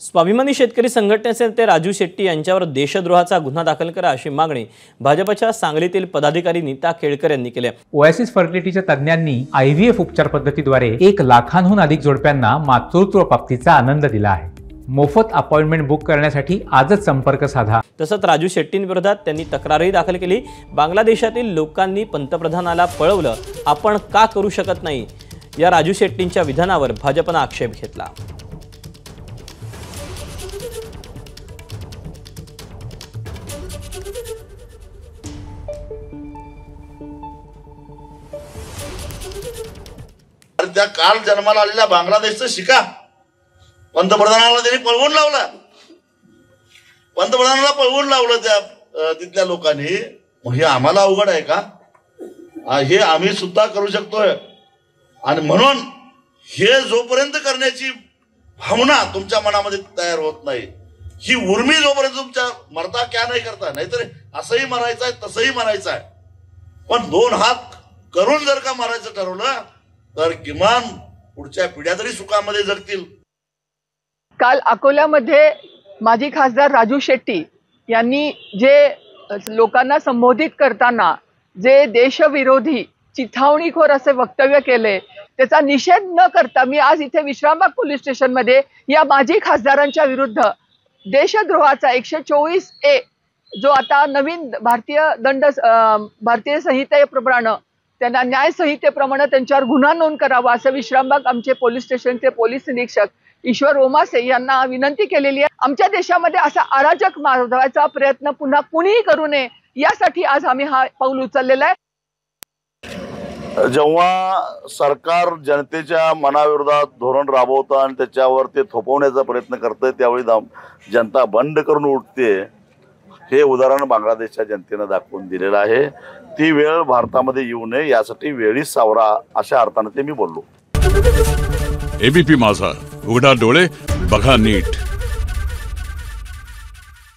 स्वाभिमानी शेतकरी संघटनेचे नेते राजू शेट्टी यांच्यावर देशद्रोहाचा गुन्हा दाखल करा अशी मागणी भाजपच्या सांगलीतील पदाधिकारी नीता केळकर यांनी केली आहे। ओएसिस फर्टिलिटीच्या तज्ञांनी आयव्हीएफ उपचार पद्धतीद्वारे 1 लाखांहून अधिक जोडप्यांना मातृत्व प्राप्तीचा आनंद दिला आहे। मोफत अपॉइंटमेंट बुक करण्यासाठी आजच संपर्क साधा। तसंच राजू शेट्टींविरोधात त्यांनी तक्रारही दाखल केली। बांगलादेशातील लोकांनी पंतप्रधानाला पळवलं, आपण का करू शकत नाही, या राजू शेट्टींच्या विधानावर भाजपने आक्षेप घेतला। त्या काल जन्माला आलेल्या बांगलादेशचं शिका पंतप्रधानाला त्यांनी पळवून लावला, पंतप्रधानाला पळवून लावलं त्या तिथल्या लोकांनी। हे आम्हाला अवघड आहे का? हे आम्ही सुद्धा करू शकतोय। आणि म्हणून हे जोपर्यंत करण्याची भावना तुमच्या मनामध्ये तयार होत नाही, ही उर्मी जोपर्यंत तुमच्या मरता क्या नाही करता, नाहीतर असंही मरायचं आहे तसंही मरायचं आहे, पण 2 हात करून जर का मारायचं ठरवलं तर किमान पुढच्या पिढ्या तरी सुखामध्ये जगतील। काल अकोल्यामध्ये माजी खासदार राजू शेट्टी यांनी जे लोकांना संबोधित करताना जे देशविरोधी चिथावणीखोर असे वक्तव्य केले, त्याचा निषेध न करता मी आज इथे विश्रामबाग पोलीस स्टेशनमध्ये या माजी खासदारांच्या विरुद्ध देशद्रोहाचा 124A जो आता नवीन भारतीय संहितेप्रमाणे त्यांना न्याय संहितेप्रमाणे त्यांच्यावर गुन्हा नोंद करावा असं विश्रामबाग आमचे पोलीस स्टेशनचे पोलीस निरीक्षक ईश्वर ओमासे यांना विनंती केलेली आहे। आमच्या देशामध्ये असा अराजक माजवायचा प्रयत्न पुन्हा कुणीही करू नये, यासाठी आज आम्ही हा पाऊल उचललेला आहे। जेव्हा सरकार जनतेच्या मनाविरोधात धोरण राबवतं आणि त्याच्यावर ते थोपवण्याचा प्रयत्न करतं, त्यावेळी जनता बंड करून उठते। हे उदाहरण बांगलादेशच्या जनतेने दाखवून दिलेलं आहे। ती वेळ भारतामध्ये येऊ नये यासाठी वेळीच सावरा अशा अर्थाने ते मी बोललो। एबीपी माझा, उघडा डोळे बघा नीट।